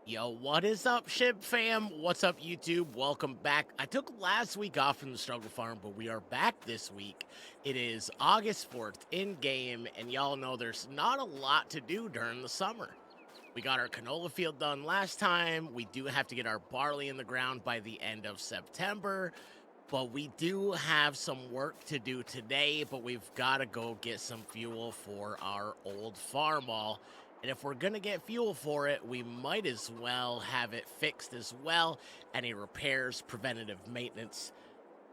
Yo, what is up, Ship fam? What's up, YouTube? Welcome back. I took last week off from the Struggle Farm, but we are back this week. It is August 4th in game, and y'all know there's not a lot to do during the summer. We got our canola field done last time. We do have to get our barley in the ground by the end of September, but we do have some work to do today, but we've got to go get some fuel for our old Farmall. And if we're going to get fuel for it, we might as well have it fixed as well. Any repairs, preventative maintenance.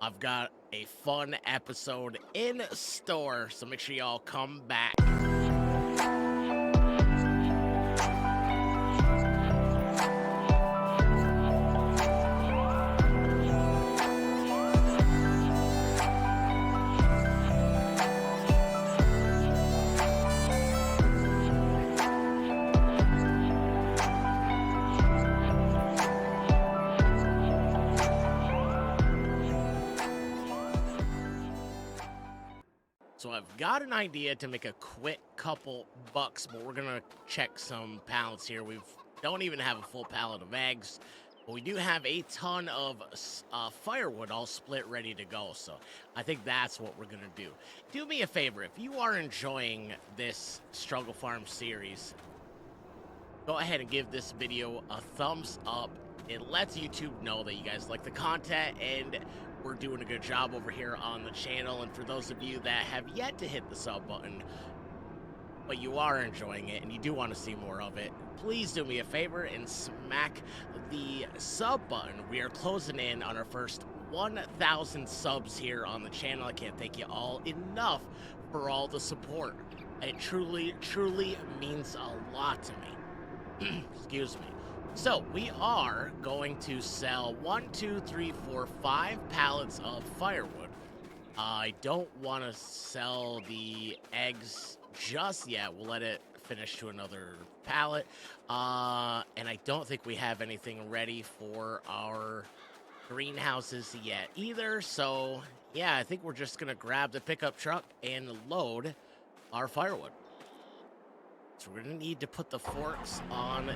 I've got a fun episode in store, so make sure y'all come back. So I've got an idea to make a quick couple bucks, but we're gonna check some pallets here. We don't even have a full pallet of eggs, but we do have a ton of firewood all split ready to go. So I think that's what we're gonna do. Do me a favor, if you are enjoying this Struggle Farm series, go ahead and give this video a thumbs up. It lets YouTube know that you guys like the content and we're doing a good job over here on the channel. And for those of you that have yet to hit the sub button, but you are enjoying it and you do want to see more of it, please do me a favor and smack the sub button. We are closing in on our first 1,000 subs here on the channel. I can't thank you all enough for all the support. It truly, truly means a lot to me. Excuse me. So we are going to sell 1, 2, 3, 4, 5 pallets of firewood. I don't want to sell the eggs just yet. We'll let it finish to another pallet. And I don't think we have anything ready for our greenhouses yet either. So yeah, I think we're just going to grab the pickup truck and load our firewood. So we're going to need to put the forks on the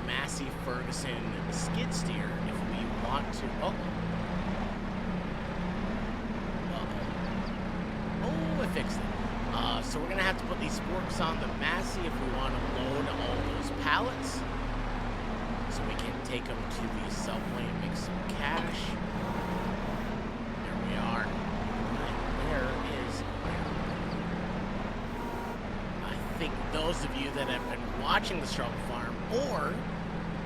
Massey Ferguson skid steer if we want to. Oh, I fixed it. So we're going to have to put these forks on the Massey if we want to load all those pallets. So we can take them to the sell point and make some cash. There we are. Where is... I think those of you that have been watching the Struggle Farm or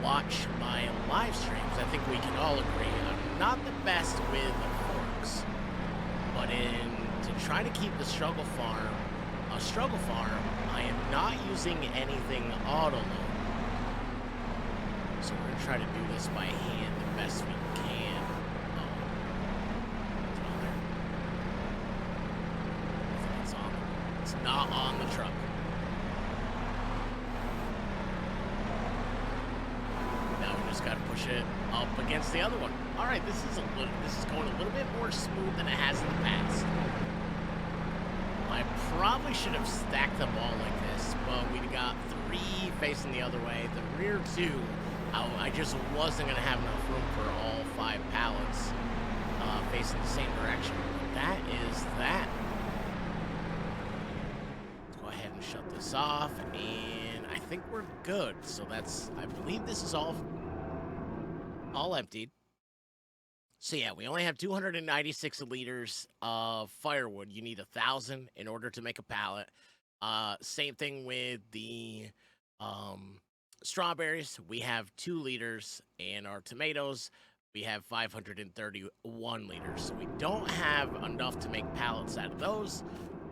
watch my live streams, I think we can all agree I'm not the best with forks, but to try to keep the Struggle Farm a Struggle Farm, I am not using anything auto load. So we're gonna try to do this by hand the best we can. I think it's on. It's not on the truck. Got to push it up against the other one. All right, this is going a little bit more smooth than it has in the past. I probably should have stacked them all like this, but we got 3 facing the other way. The rear 2, I just wasn't gonna have enough room for all 5 pallets facing the same direction. That is that. Let's go ahead and shut this off, and I think we're good. So I believe this is all emptied. So yeah, we only have 296 liters of firewood. You need 1,000 in order to make a pallet. Same thing with the strawberries. We have 2 liters, and our tomatoes, we have 531 liters. So we don't have enough to make pallets out of those.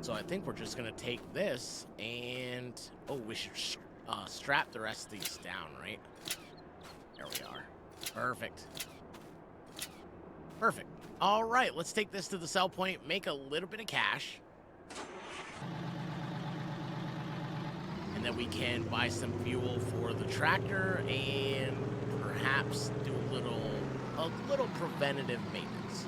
So I think we're just gonna take this and we should strap the rest of these down, right? There we are. Perfect. Perfect. All right, let's take this to the sell point, make a little bit of cash. And then we can buy some fuel for the tractor and perhaps do a little preventative maintenance.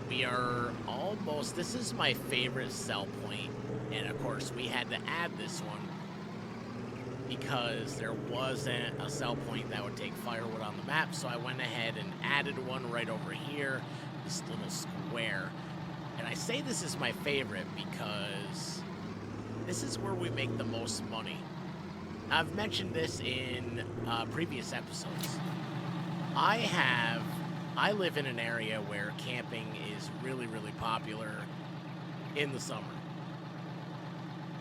We are almost, this is my favorite sell point, and of course we had to add this one because there wasn't a sell point that would take firewood on the map. So I went ahead and added one right over here, this little square. And I say this is my favorite because this is where we make the most money. I've mentioned this in previous episodes. I live in an area where camping is really, really popular in the summer.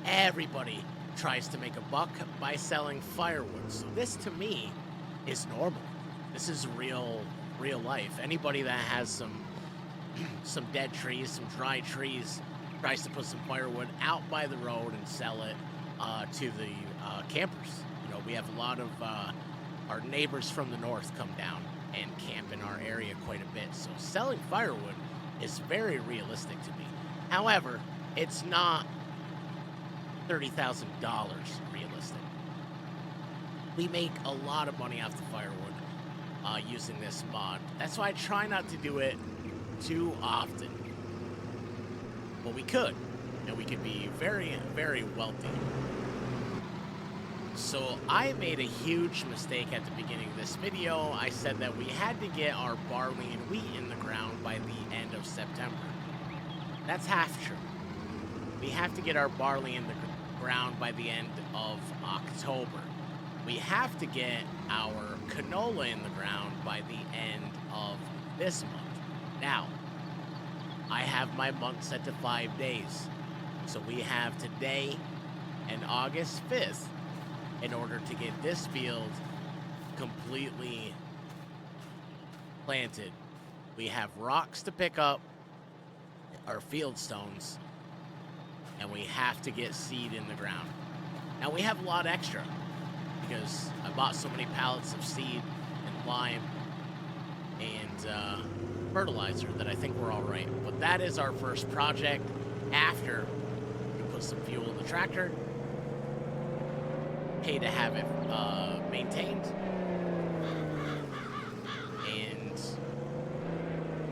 Everybody tries to make a buck by selling firewood. So this to me is normal. This is real life. Anybody that has some dead trees, some dry trees, tries to put some firewood out by the road and sell it to the campers. You know, we have a lot of our neighbors from the north come down and camp in our area quite a bit. So selling firewood is very realistic to me. However, it's not $30,000 realistic. We make a lot of money off the firewood using this mod. That's why I try not to do it too often. But we could, and we could be very, very wealthy. So I made a huge mistake at the beginning of this video. I said that we had to get our barley and wheat in the ground by the end of September. That's half true. We have to get our barley in the ground by the end of October. We have to get our canola in the ground by the end of this month. Now, I have my month set to 5 days. So we have today and August 5th in order to get this field completely planted. We have rocks to pick up, our field stones, and we have to get seed in the ground. Now we have a lot extra because I bought so many pallets of seed and lime and fertilizer that I think we're all right. But that is our first project after we put some fuel in the tractor, pay to have it maintained, and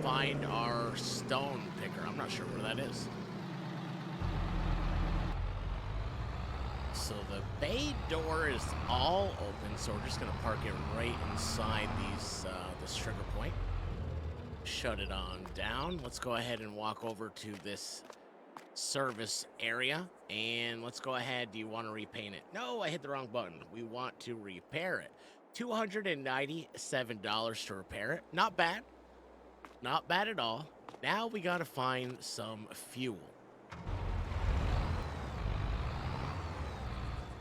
find our stone picker. I'm not sure where that is. So the bay door is all open, so we're just gonna park it right inside these this trigger point. Shut it on down. Let's go ahead and walk over to this service area, and let's go ahead. Do you want to repaint it? No, I hit the wrong button. We want to repair it. $297 to repair it. Not bad. Not bad at all. Now we got to find some fuel.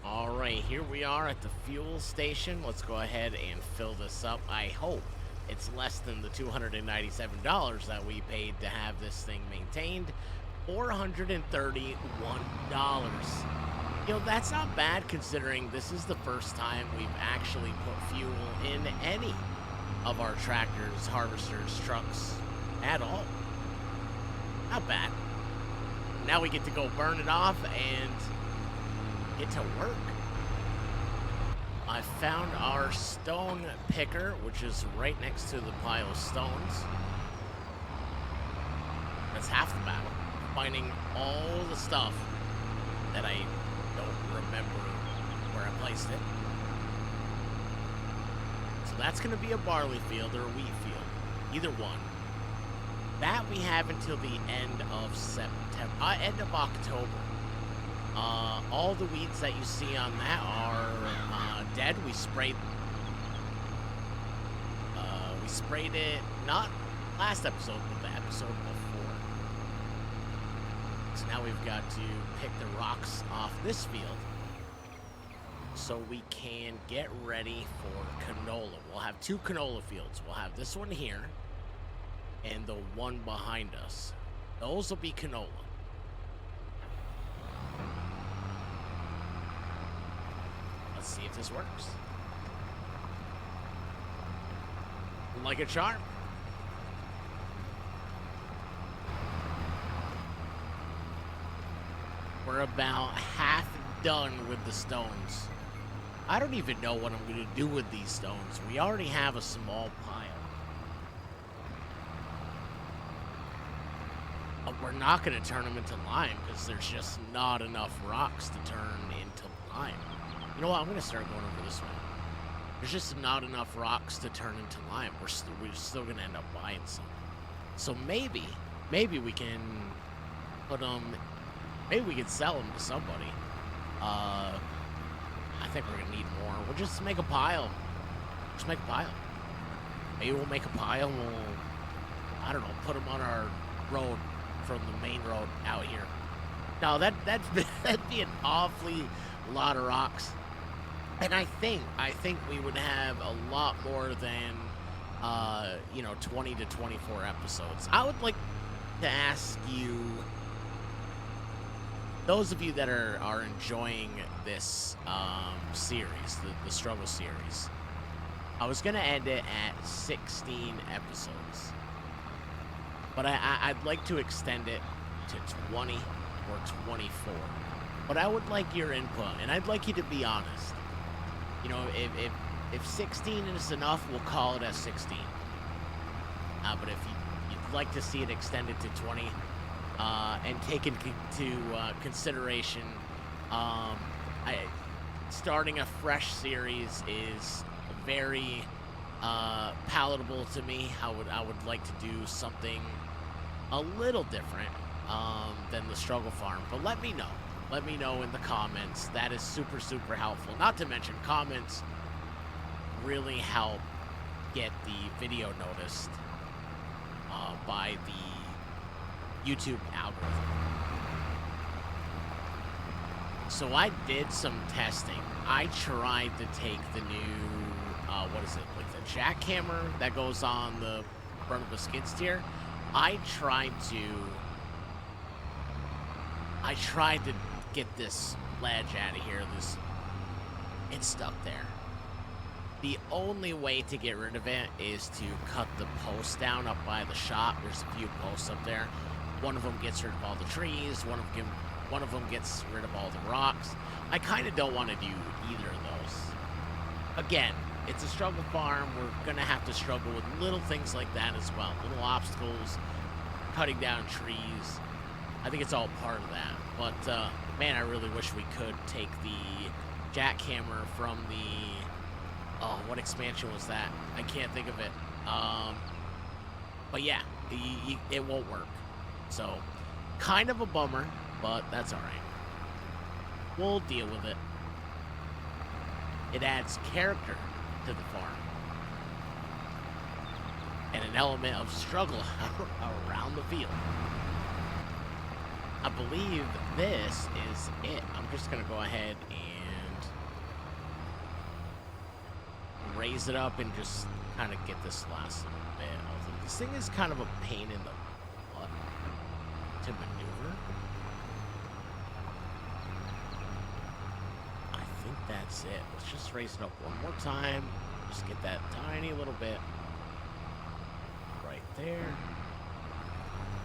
All right, here we are at the fuel station. Let's go ahead and fill this up. I hope it's less than the $297 that we paid to have this thing maintained. $431. You know, that's not bad considering this is the first time we've actually put fuel in any of our tractors, harvesters, trucks at all. Not bad. Now we get to go burn it off and get to work. I found our stone picker, which is right next to the pile of stones. That's half the battle. Finding all the stuff that I don't remember where I placed it. So that's going to be a barley field or a wheat field. Either one. That we have until the end of September, end of October. All the weeds that you see on that are dead. We sprayed it, not last episode, but the episode before. So now we've got to pick the rocks off this field so we can get ready for canola. We'll have two canola fields. We'll have this one here and the one behind us. Those will be canola. Let's see if this works. Like a charm. We're about half done with the stones. I don't even know what I'm going to do with these stones. We already have a small pile. But we're not going to turn them into lime because there's just not enough rocks to turn into lime. You know what? I'm gonna start going over this way. There's just not enough rocks to turn into lime. We're still gonna end up buying some. So maybe we can put them. Maybe we can sell them to somebody. I think we're gonna need more. We'll just make a pile. Just make a pile. Maybe we'll make a pile and we'll, I don't know, put them on our road from the main road out here. No, that'd be an awfully lot of rocks. And I think we would have a lot more than, 20 to 24 episodes. I would like to ask you, those of you that are enjoying this series, the struggle series, I was gonna end it at 16 episodes, but I'd like to extend it to 20 or 24. But I would like your input, and I'd like you to be honest. You know, if 16 is enough, we'll call it at 16. But if you'd like to see it extended to 20, and take into consideration, starting a fresh series is very palatable to me. I would like to do something a little different than the struggle farm. But let me know. Let me know in the comments. That is super, super helpful. Not to mention, comments really help get the video noticed by the YouTube algorithm. So I did some testing. I tried to take the new, what is it, like the jackhammer that goes on the front of a skid steer. I tried to get this ledge out of here. It's stuck there. The only way to get rid of it is to cut the post down up by the shop. There's a few posts up there. One of them gets rid of all the trees. One of them gets rid of all the rocks. I kind of don't want to do either of those. Again, it's a struggle farm. We're going to have to struggle with little things like that as well. Little obstacles, cutting down trees. I think it's all part of that. But, man, I really wish we could take the jackhammer from the... Oh, what expansion was that? I can't think of it. But, yeah, it won't work. So, kind of a bummer, but that's all right. We'll deal with it. It adds character to the farm. And an element of struggle around the field. I believe this is it. I'm just going to go ahead and raise it up and just kind of get this last little bit. Although this thing is kind of a pain in the butt to maneuver. I think that's it. Let's just raise it up one more time. Just get that tiny little bit right there.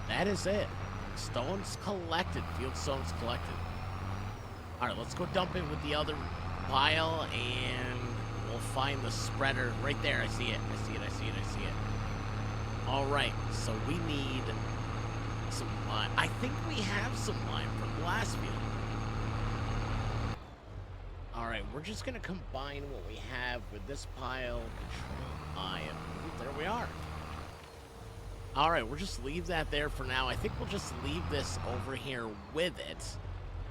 That is it. Stones collected. Field stones collected. Alright, let's go dump it with the other pile, and we'll find the spreader right there. I see it. I see it. I see it. I see it. Alright, so we need some lime. I think we have some lime from the last field. Alright, we're just going to combine what we have with this pile. Control I, and there we are. Alright, we'll just leave that there for now. I think we'll just leave this over here with it.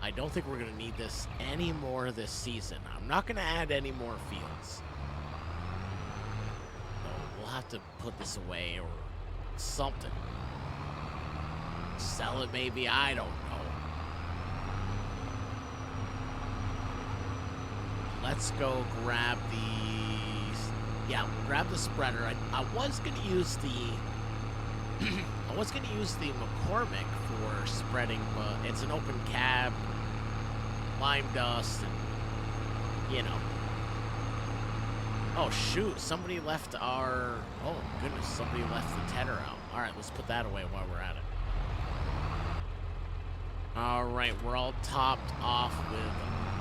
I don't think we're going to need this anymore this season. I'm not going to add any more fields. So we'll have to put this away or something. Sell it maybe, I don't know. Let's go grab the... Yeah, we'll grab the spreader. I was going to use the... I was going to use the McCormick for spreading, but it's an open cab, lime dust, and, you know. Oh, shoot, somebody left our... Oh, goodness, somebody left the tedder out. All right, let's put that away while we're at it. All right, we're all topped off with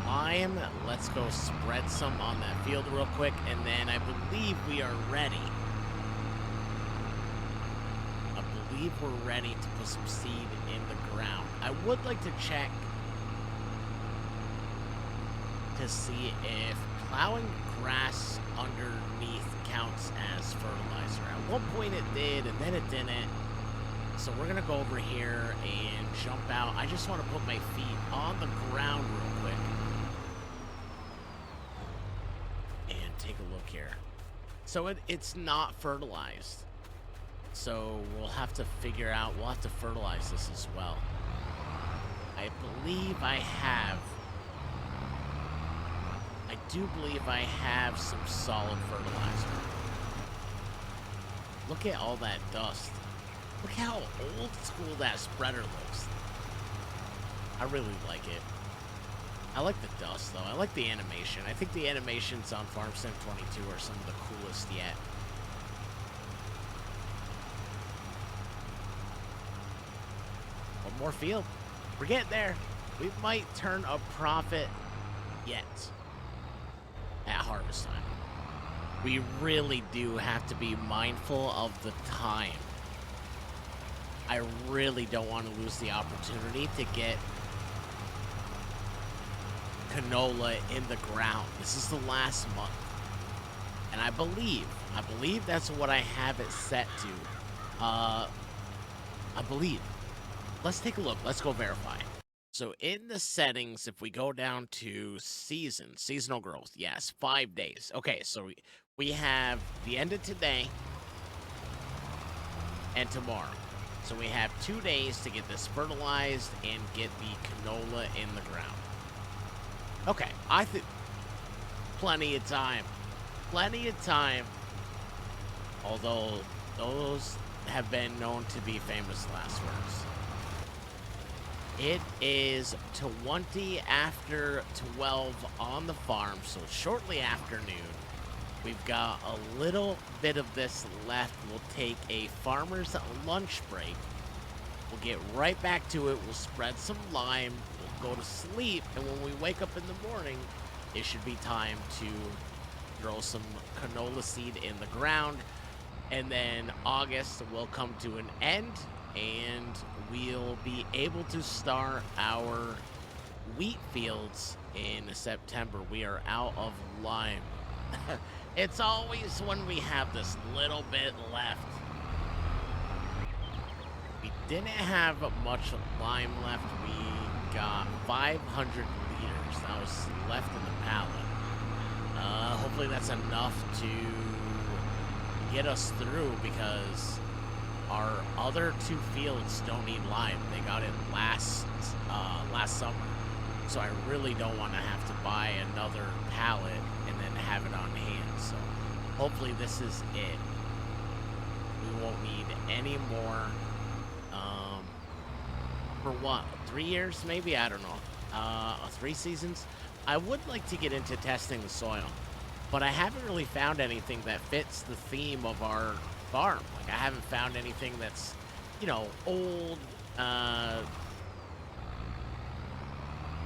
lime. Let's go spread some on that field real quick, and then I believe we are ready. We're ready to put some seed in the ground. I would like to check to see if plowing grass underneath counts as fertilizer. At one point it did, and then it didn't. So we're gonna go over here and jump out. I just want to put my feet on the ground real quick and take a look here. So it's not fertilized. So we'll have to figure out, we'll have to fertilize this as well. I do believe I have some solid fertilizer. Look at all that dust. Look how old school that spreader looks. I really like it. I like the dust, though. I like the animation. I think the animations on Farm Sim 22 are some of the coolest yet. One more field. We're getting there. We might turn a profit yet at harvest time. We really do have to be mindful of the time. I really don't want to lose the opportunity to get canola in the ground. This is the last month. And I believe that's what I have it set to. I believe. Let's take a look. Let's go verify. So in the settings, if we go down to seasonal growth, yes, 5 days. Okay, so we have the end of today and tomorrow. So we have 2 days to get this fertilized and get the canola in the ground. Okay, I think plenty of time. Plenty of time. Although those have been known to be famous last words. It is 20 after 12 on the farm, so shortly afternoon. We've got a little bit of this left. We'll take a farmer's lunch break. We'll get right back to it. We'll spread some lime. We'll go to sleep. And when we wake up in the morning, it should be time to throw some canola seed in the ground. And then August will come to an end. And we'll be able to start our wheat fields in September. We are out of lime. It's always when we have this little bit left. We didn't have much lime left. We got 500 liters that was left in the pallet. Hopefully that's enough to get us through, because our other 2 fields don't need lime. They got it last summer. So I really don't want to have to buy another pallet and then have it on hand. So hopefully this is it. We won't need any more. For what? 3 years maybe? I don't know. 3 seasons? I would like to get into testing the soil, but I haven't really found anything that fits the theme of our farm. Like, I haven't found anything that's, you know, old,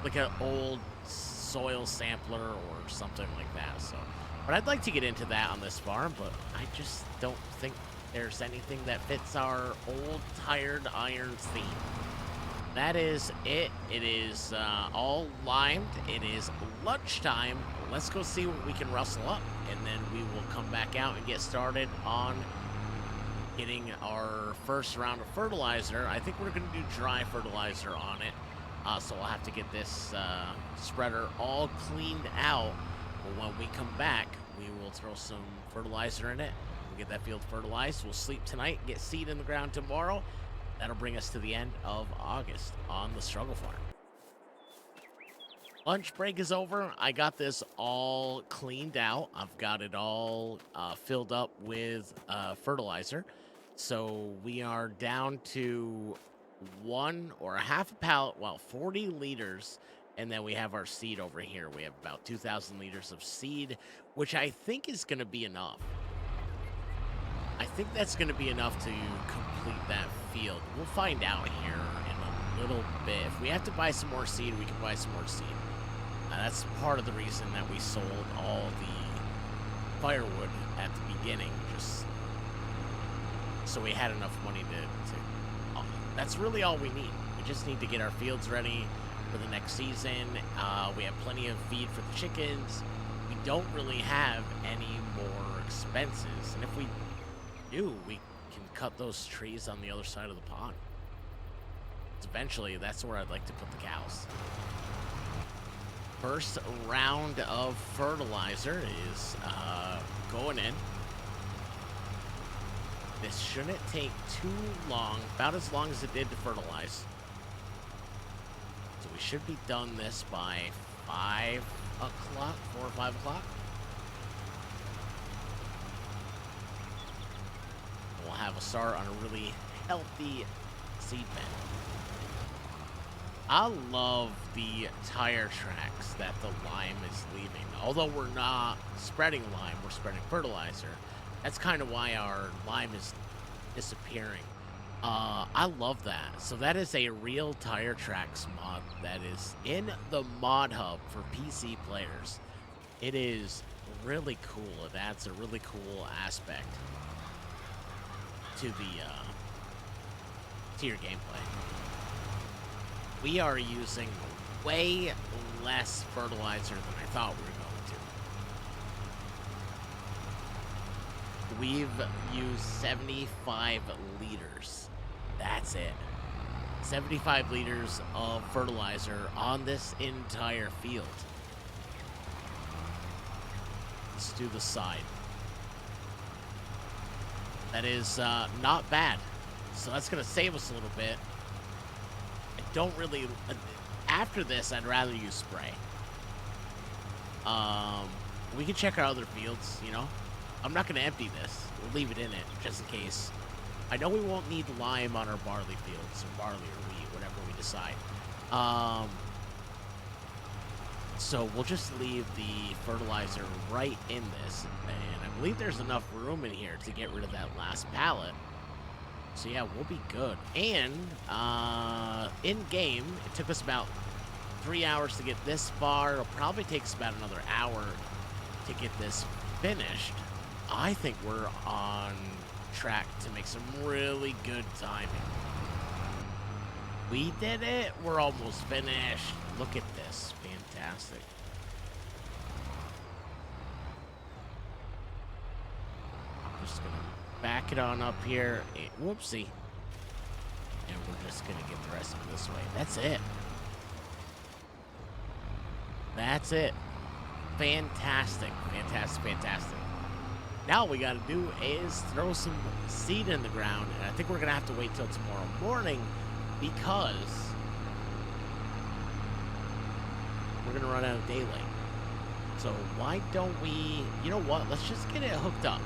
like an old soil sampler or something like that. So, but I'd like to get into that on this farm, but I just don't think there's anything that fits our old tired iron theme. That is it. It is all limed. It is lunchtime. Let's go see what we can rustle up, and then we will come back out and get started on getting our first round of fertilizer. I think we're going to do dry fertilizer on it. So we'll have to get this spreader all cleaned out. But when we come back, we will throw some fertilizer in it. We'll get that field fertilized. We'll sleep tonight, get seed in the ground tomorrow. That'll bring us to the end of August on the struggle farm. Lunch break is over. I got this all cleaned out. I've got it all filled up with fertilizer. So we are down to 1 or a half a pallet, well, 40 liters. And then we have our seed over here. We have about 2,000 liters of seed, which I think is going to be enough. I think that's going to be enough to complete that field. We'll find out here in a little bit. If we have to buy some more seed, we can buy some more seed. That's part of the reason that we sold all the firewood at the beginning, just so we had enough money to that's really all we need. We just need to get our fields ready. for the next season. We have plenty of feed for the chickens. We don't really have any more expenses. And if we do, we can cut those trees on the other side of the pond. Eventually, that's where I'd like to put the cows. First round of fertilizer is going in. This shouldn't take too long, about as long as it did to fertilize. So we should be done this by 5 o'clock, 4 or 5 o'clock. We'll have a start on a really healthy seed bed. I love the tire tracks that the lime is leaving. Although we're not spreading lime, we're spreading fertilizer. That's kind of why our lime is disappearing. I love that. So that is a real tire tracks mod that is in the mod hub for PC players. It is really cool. It adds a really cool aspect to the to your gameplay. We are using way less fertilizer than I thought we were going to. We've used 75 liters. That's it. 75 liters of fertilizer on this entire field. Let's do the side. That is not bad. So that's going to save us a little bit. Don't really, after this, I'd rather use spray. We can check our other fields, you know. I'm not going to empty this. We'll leave it in it, just in case. I know we won't need lime on our barley fields, or barley or wheat, whatever we decide. So we'll just leave the fertilizer right in this. And I believe there's enough room in here to get rid of that last pallet. So yeah, we'll be good. And in-game, it took us about 3 hours to get this far. It'll probably take us about another hour to get this finished. I think we're on track to make some really good timing. We did it. We're almost finished. Look at this. Fantastic. I'm just going to back it on up here. And, whoopsie. And we're just going to get the rest of it this way. That's it. That's it. Fantastic. Fantastic. Fantastic. Now all we got to do is throw some seed in the ground. And I think we're going to have to wait till tomorrow morning because we're going to run out of daylight. So why don't we, you know what? Let's just get it hooked up.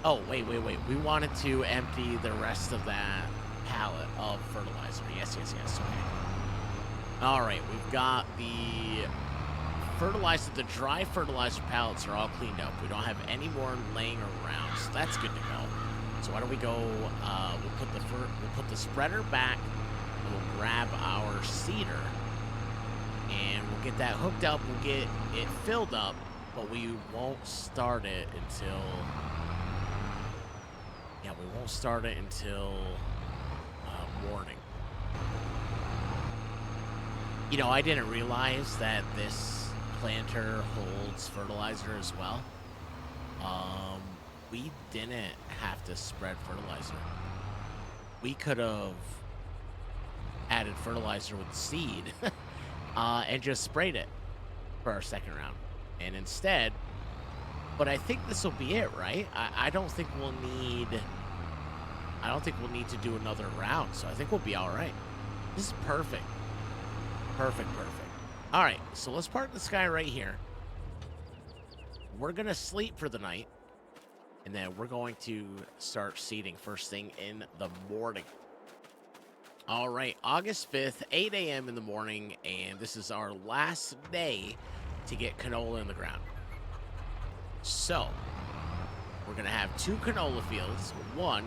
Oh, wait. We wanted to empty the rest of that pallet of fertilizer. Yes. Okay. All right, we've got the fertilizer. The dry fertilizer pallets are all cleaned up. We don't have any more laying around, so that's good to go. So why don't we go? We'll put the spreader back. And we'll grab our seeder, and we'll get that hooked up. We'll get it filled up, but we won't start it until. Yeah, we won't start it until morning. You know, I didn't realize that this planter holds fertilizer as well. We didn't have to spread fertilizer. We could have added fertilizer with seed and just sprayed it for our second round. And instead, but I think this will be it, right? I don't think we'll need to do another round, so I think we'll be all right. This is perfect. Perfect. All right, so let's park this guy right here. We're going to sleep for the night, and then we're going to start seeding first thing in the morning. All right, August 5th, 8 a.m. in the morning, and this is our last day to get canola in the ground. So, we're going to have 2 canola fields, one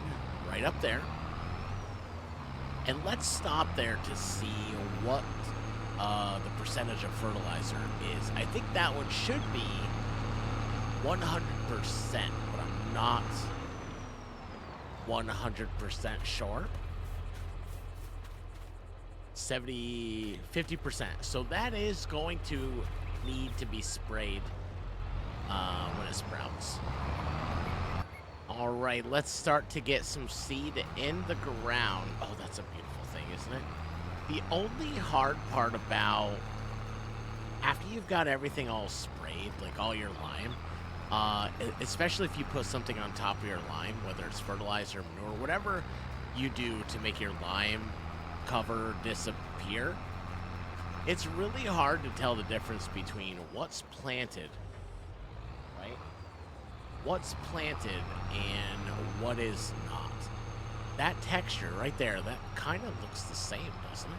right up there. And let's stop there to see what the percentage of fertilizer is. I think that one should be 100%, but I'm not 100% sure. 70, 50%. So that is going to need to be sprayed when it sprouts. All right, let's start to get some seed in the ground. Oh, that's a beautiful thing, isn't it? The only hard part about after you've got everything all sprayed, like all your lime, especially if you put something on top of your lime, whether it's fertilizer, manure, whatever you do to make your lime cover disappear, it's really hard to tell the difference between what's planted, right? What's planted and what is not. That texture right there, that kind of looks the same, doesn't it?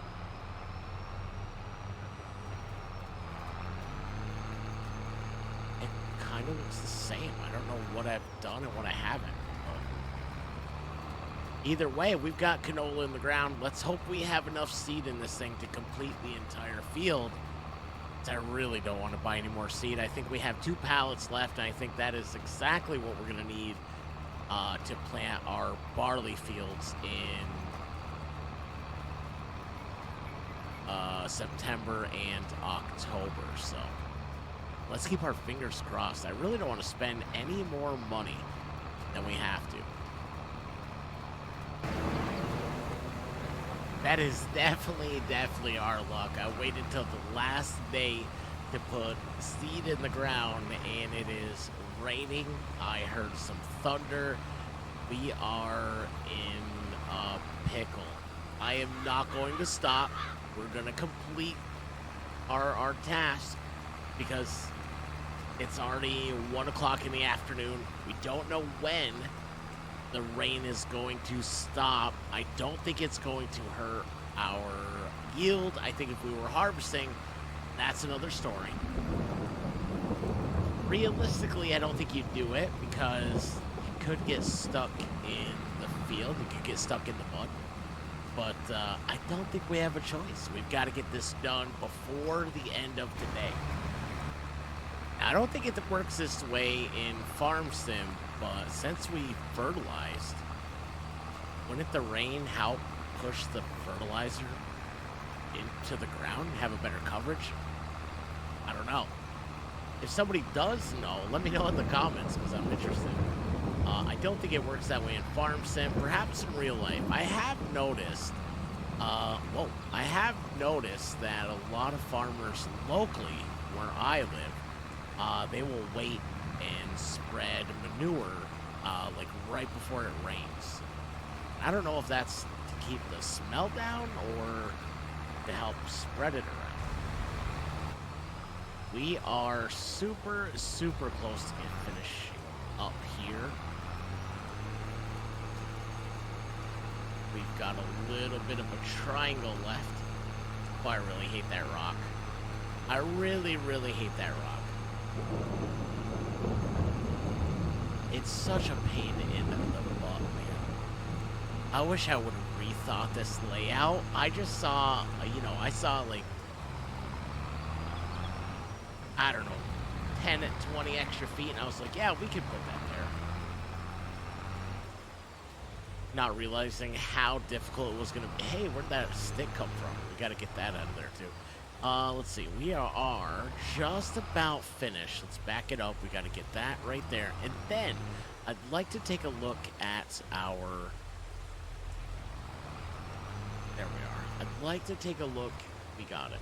It kind of looks the same. I don't know what I've done and what I haven't. But either way, we've got canola in the ground. Let's hope we have enough seed in this thing to complete the entire field. I really don't want to buy any more seed. I think we have 2 pallets left, and I think that is exactly what we're going to need to plant our barley fields in September and October. So let's keep our fingers crossed. I really don't want to spend any more money than we have to. That is definitely our luck. I waited till the last day to put seed in the ground, and it is raining. I heard some thunder. We are in a pickle. I am not going to stop. We're going to complete our task because it's already 1 o'clock in the afternoon. We don't know when the rain is going to stop. I don't think it's going to hurt our yield. I think if we were harvesting, that's another story. Realistically, I don't think you'd do it because you could get stuck in the field. You could get stuck in the mud. But I don't think we have a choice. We've got to get this done before the end of today. I don't think it works this way in Farm Sim, but since we fertilized, wouldn't the rain help push the fertilizer into the ground and have a better coverage? I don't know. If somebody does know, let me know in the comments because I'm interested. I don't think it works that way in Farm Sim, perhaps in real life. I have noticed, that a lot of farmers locally where I live, they will wait and spread manure like right before it rains. I don't know if that's to keep the smell down or to help spread it around. We are super close to get finished up here. We've got a little bit of a triangle left. Oh, I really hate that rock. I really hate that rock. It's such a pain in the butt, man. I wish I would have rethought this layout. I just saw, I saw like, I don't know, 10 and 20 extra feet, and I was like, yeah, we could put that there. Not realizing how difficult it was going to be. Hey, where'd that stick come from? We got to get that out of there, too. Let's see. We are just about finished. Let's back it up. We got to get that right there. And then I'd like to take a look at our... There we are. I'd like to take a look. We got it.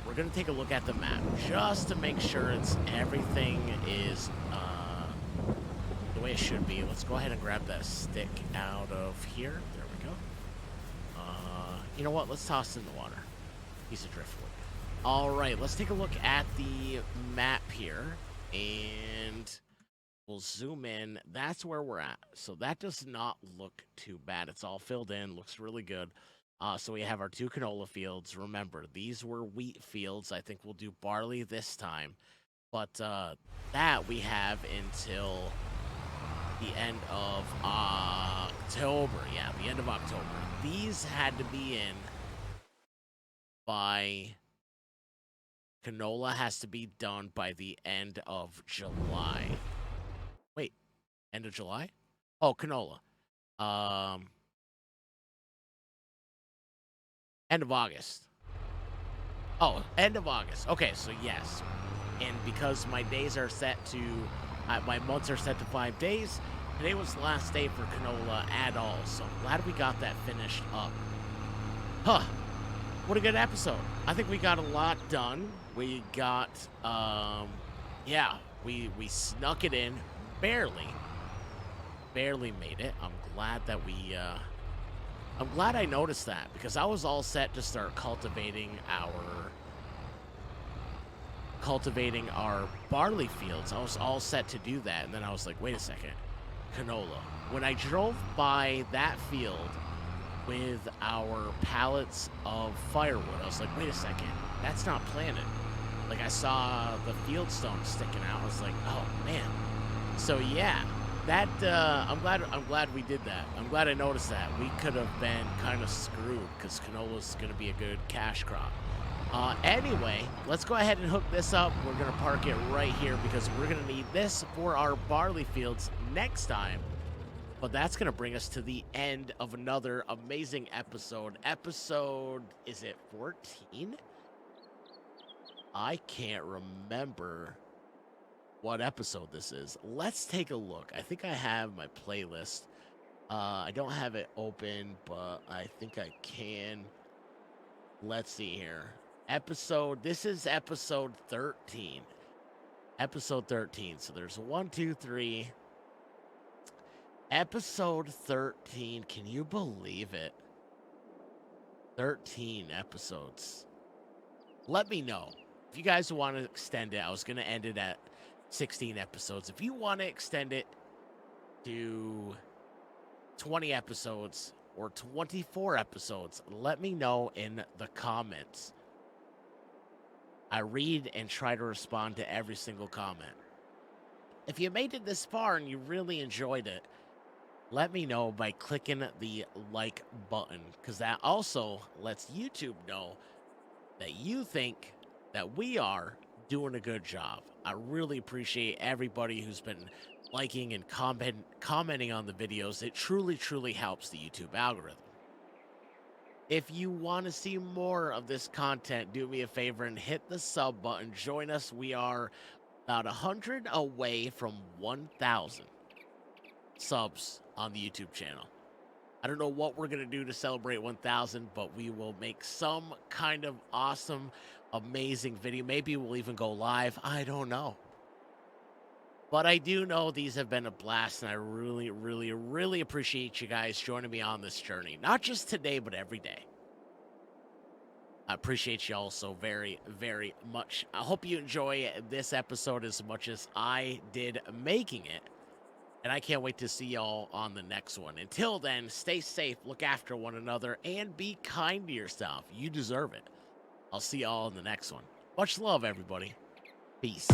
We're going to take a look at the map just to make sure everything is the way it should be. Let's go ahead and grab that stick out of here. There we go. You know what? Let's toss it in the water. Piece of driftwood. All right, let's take a look at the map here, and we'll zoom in. That's where we're at. So that does not look too bad. It's all filled in. Looks really good. So we have our 2 canola fields. Remember, these were wheat fields. I think we'll do barley this time. But that we have until the end of October. Yeah, the end of October. These had to be in by... Canola has to be done by the end of July. Wait, end of July? Oh, canola. End of August. Oh, end of August. Okay, so yes. And because my days are set to, my months are set to 5 days, today was the last day for canola at all. So I'm glad we got that finished up. Huh. What a good episode. I think we got a lot done. We got, yeah, we snuck it in. Barely. Barely made it. I'm glad that I'm glad I noticed that because I was all set to start cultivating our barley fields. I was all set to do that, and then I was like, wait a second, canola. When I drove by that field with our pallets of firewood, I was like, wait a second, that's not planted. Like I saw the field stone sticking out. I was like, oh man. So yeah, that I'm glad we did that. I'm glad I noticed that. We could have been kind of screwed because canola's going to be a good cash crop. Anyway, let's go ahead and hook this up. We're going to park it right here because we're going to need this for our barley fields next time. But that's going to bring us to the end of another amazing episode. Episode, is it 14? I can't remember what episode this is. Let's take a look. I think I have my playlist. I don't have it open, but I think I can. Let's see here. This is episode 13. Episode 13. So there's 1, 2, 3. Episode 13. Can you believe it? 13 episodes. Let me know. If you guys want to extend it, I was going to end it at 16 episodes. If you want to extend it to 20 episodes or 24 episodes, let me know in the comments. I read and try to respond to every single comment. If you made it this far and you really enjoyed it, let me know by clicking the like button, because that also lets YouTube know that you think that we are doing a good job. I really appreciate everybody who's been liking and commenting on the videos. It truly helps the YouTube algorithm. If you want to see more of this content, do me a favor and hit the sub button. Join us. We are about 100 away from 1,000 subs on the YouTube channel. I don't know what we're going to do to celebrate 1,000, but we will make some kind of awesome, amazing video. Maybe we'll even go live. I don't know. But I do know these have been a blast, and I really appreciate you guys joining me on this journey. Not just today, but every day. I appreciate you all so very much. I hope you enjoy this episode as much as I did making it. And I can't wait to see y'all on the next one. Until then, stay safe, look after one another, and be kind to yourself. You deserve it. I'll see y'all in the next one. Much love, everybody. Peace.